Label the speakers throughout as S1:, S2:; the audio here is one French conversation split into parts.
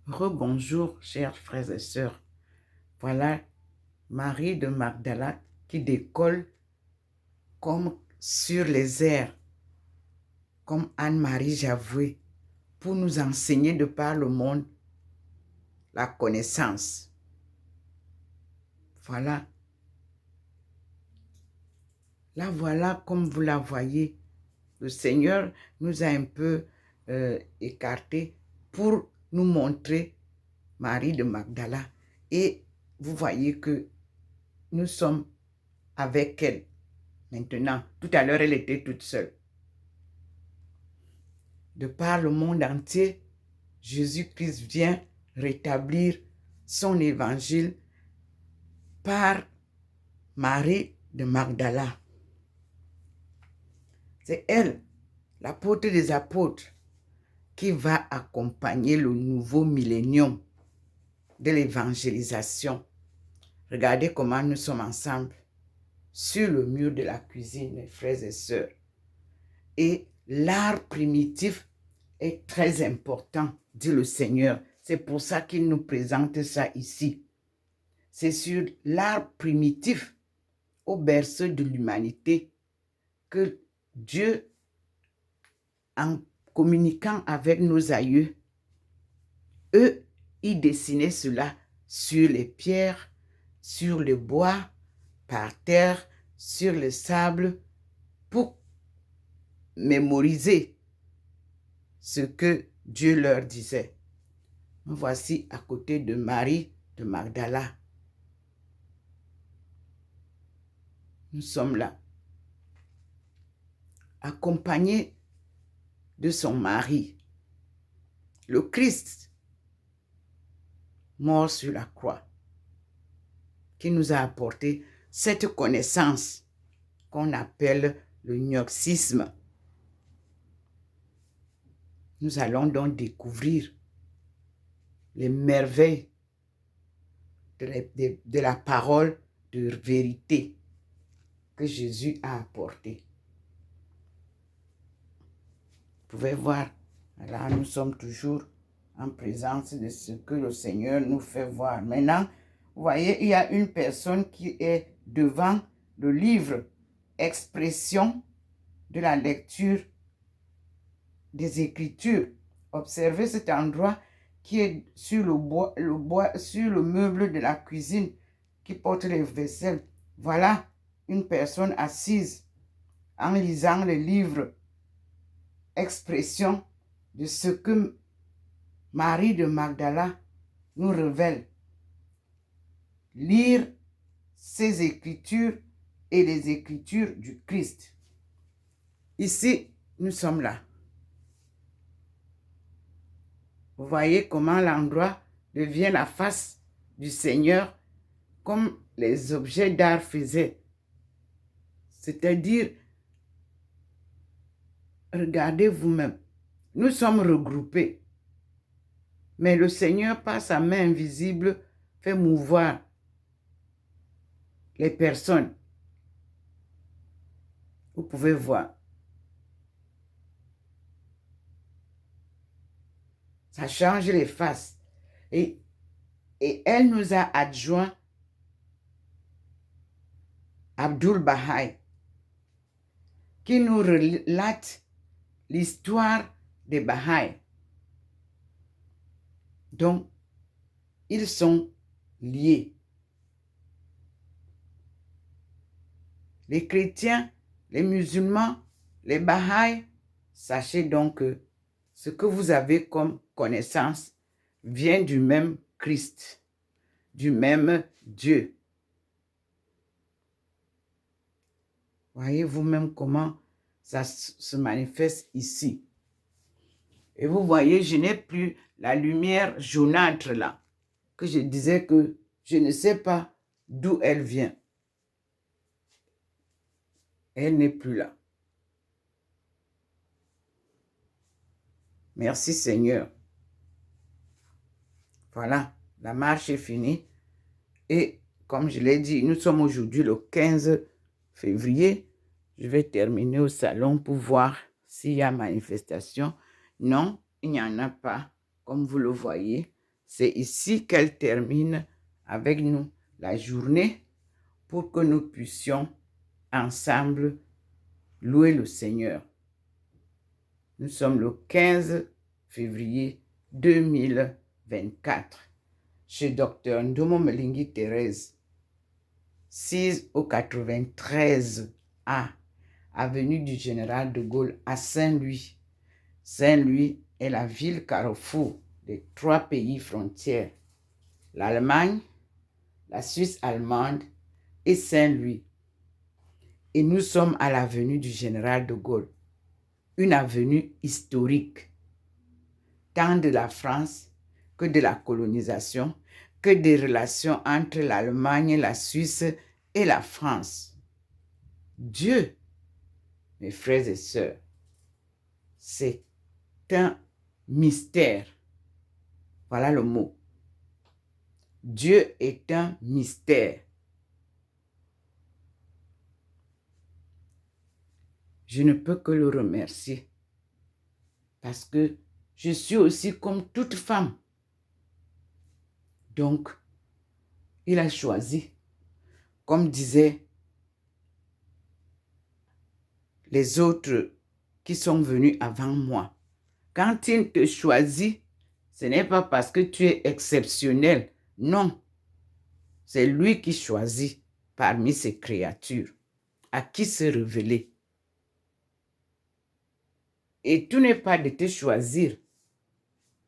S1: Rebonjour, chers frères et sœurs. Voilà Marie de Magdala qui décolle comme sur les airs, comme Anne-Marie Javoué, pour nous enseigner de par le monde la connaissance. Voilà. Là, voilà, comme vous la voyez, le Seigneur nous a un peu écartés pour nous montrer Marie de Magdala. Et vous voyez que nous sommes avec elle maintenant. Tout à l'heure, elle était toute seule. De par le monde entier, Jésus-Christ vient rétablir son évangile par Marie de Magdala. C'est elle, l'apôtre des apôtres, qui va accompagner le nouveau millénium de l'évangélisation. Regardez comment nous sommes ensemble sur le mur de la cuisine, mes frères et sœurs. Et l'art primitif est très important, dit le Seigneur. C'est pour ça qu'il nous présente ça ici. C'est sur l'art primitif, au berceau de l'humanité, que Dieu, en communiquant avec nos aïeux, eux, ils dessinaient cela sur les pierres, sur le bois, par terre, sur le sable, pour mémoriser ce que Dieu leur disait. Nous voici à côté de Marie de Magdala. Nous sommes là, accompagnés de son mari, le Christ, mort sur la croix, qui nous a apporté cette connaissance qu'on appelle le gnosticisme. Nous allons donc découvrir les merveilles de la parole de vérité que Jésus a apportée. Vous pouvez voir, là nous sommes toujours en présence de ce que le Seigneur nous fait voir. Maintenant, vous voyez, il y a une personne qui est devant le livre Expression de la lecture des Écritures. Observez cet endroit qui est sur sur le meuble de la cuisine qui porte les vaisselles. Voilà une personne assise en lisant le livre Expression de ce que Marie de Magdala nous révèle. Lire ces Écritures et les Écritures du Christ. Ici, nous sommes là. Vous voyez comment l'endroit devient la face du Seigneur comme les objets d'art faisaient. C'est-à-dire, regardez vous-même, nous sommes regroupés, mais le Seigneur, par sa main invisible, fait mouvoir les personnes. Vous pouvez voir. Ça change les faces. Et elle nous a adjoint Abdul Baha'i, qui nous relate l'histoire des Baha'i. Donc, ils sont liés. Les chrétiens, les musulmans, les Baha'i, sachez donc que ce que vous avez comme connaissance vient du même Christ, du même Dieu. Voyez vous-même comment ça se manifeste ici. Et vous voyez, je n'ai plus la lumière jaunâtre là, que je disais que je ne sais pas d'où elle vient. Elle n'est plus là. Merci Seigneur. Voilà, la marche est finie. Et comme je l'ai dit, nous sommes aujourd'hui le 15 février. Je vais terminer au salon pour voir s'il y a manifestation. Non, il n'y en a pas, comme vous le voyez. C'est ici qu'elle termine avec nous la journée pour que nous puissions ensemble louer le Seigneur. Nous sommes le 15 février 2024 chez Dr Ndomo Melingi Thérèse, 6 au 93A, avenue du Général de Gaulle à Saint-Louis. Saint-Louis est la ville carrefour des 3 pays frontières, l'Allemagne, la Suisse allemande et Saint-Louis. Et nous sommes à l'avenue du Général de Gaulle, une avenue historique, tant de la France que de la colonisation, que des relations entre l'Allemagne, la Suisse et la France. Dieu, mes frères et sœurs, c'est un mystère. Voilà le mot. Dieu est un mystère. Je ne peux que le remercier parce que je suis aussi comme toute femme. Donc, il a choisi, comme disaient les autres qui sont venus avant moi. Quand il te choisit, ce n'est pas parce que tu es exceptionnel. Non, c'est lui qui choisit parmi ses créatures à qui se révéler. Et tout n'est pas de te choisir.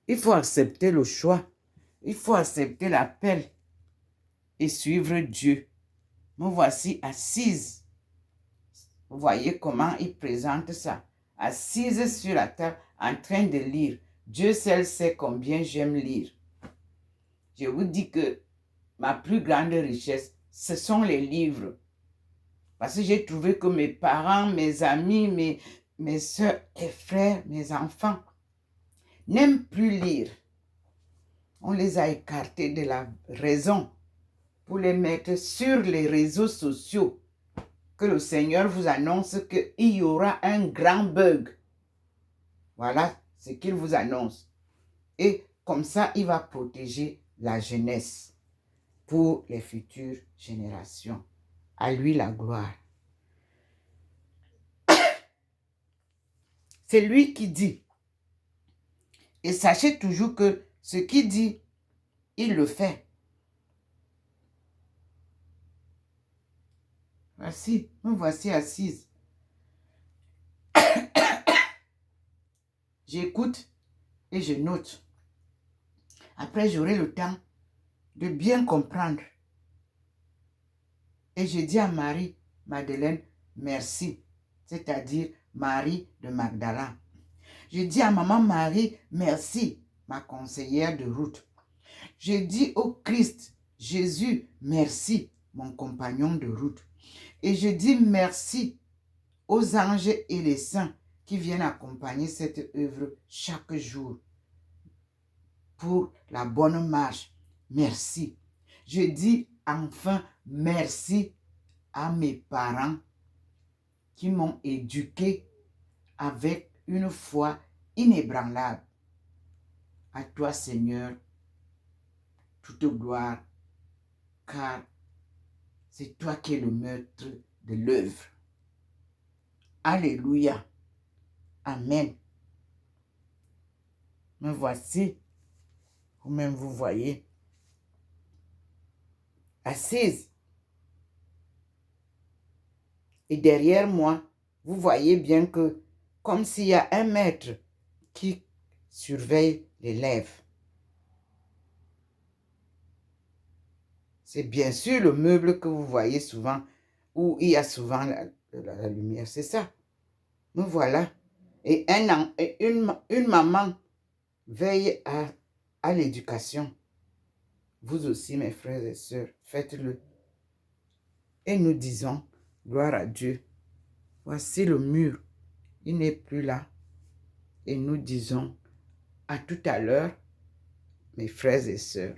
S1: Il faut accepter le choix. Il faut accepter l'appel et suivre Dieu. Me voici assise. Vous voyez comment il présente ça. Assise sur la table en train de lire. Dieu seul sait combien j'aime lire. Je vous dis que ma plus grande richesse, ce sont les livres. Parce que j'ai trouvé que mes parents, mes amis, mes soeurs et frères, mes enfants n'aiment plus lire. On les a écartés de la raison pour les mettre sur les réseaux sociaux. Que le Seigneur vous annonce qu'il y aura un grand bug. Voilà ce qu'il vous annonce. Et comme ça, il va protéger la jeunesse pour les futures générations. À lui la gloire. C'est lui qui dit. Et sachez toujours que ce qu'il dit, il le fait. Voici, me voici assise. J'écoute et je note. Après, j'aurai le temps de bien comprendre. Et je dis à Marie, Madeleine, merci. C'est-à-dire Marie de Magdala. Je dis à maman Marie, merci, ma conseillère de route. Je dis au Christ, Jésus, merci, mon compagnon de route. Et je dis merci aux anges et les saints qui viennent accompagner cette œuvre chaque jour pour la bonne marche. Merci. Je dis enfin merci à mes parents qui m'ont éduqué avec une foi inébranlable. À toi, Seigneur, toute gloire, car c'est toi qui es le maître de l'œuvre. Alléluia. Amen. Me voici, vous-même vous voyez, assise. Et derrière moi, vous voyez bien que, comme s'il y a un maître qui surveille l'élève. C'est bien sûr le meuble que vous voyez souvent, où il y a souvent la lumière. C'est ça. Nous voilà. Et une maman veille à l'éducation. Vous aussi, mes frères et sœurs, faites-le. Et nous disons, gloire à Dieu. Voici le mur. Il n'est plus là. Et nous disons, à tout à l'heure, mes frères et sœurs.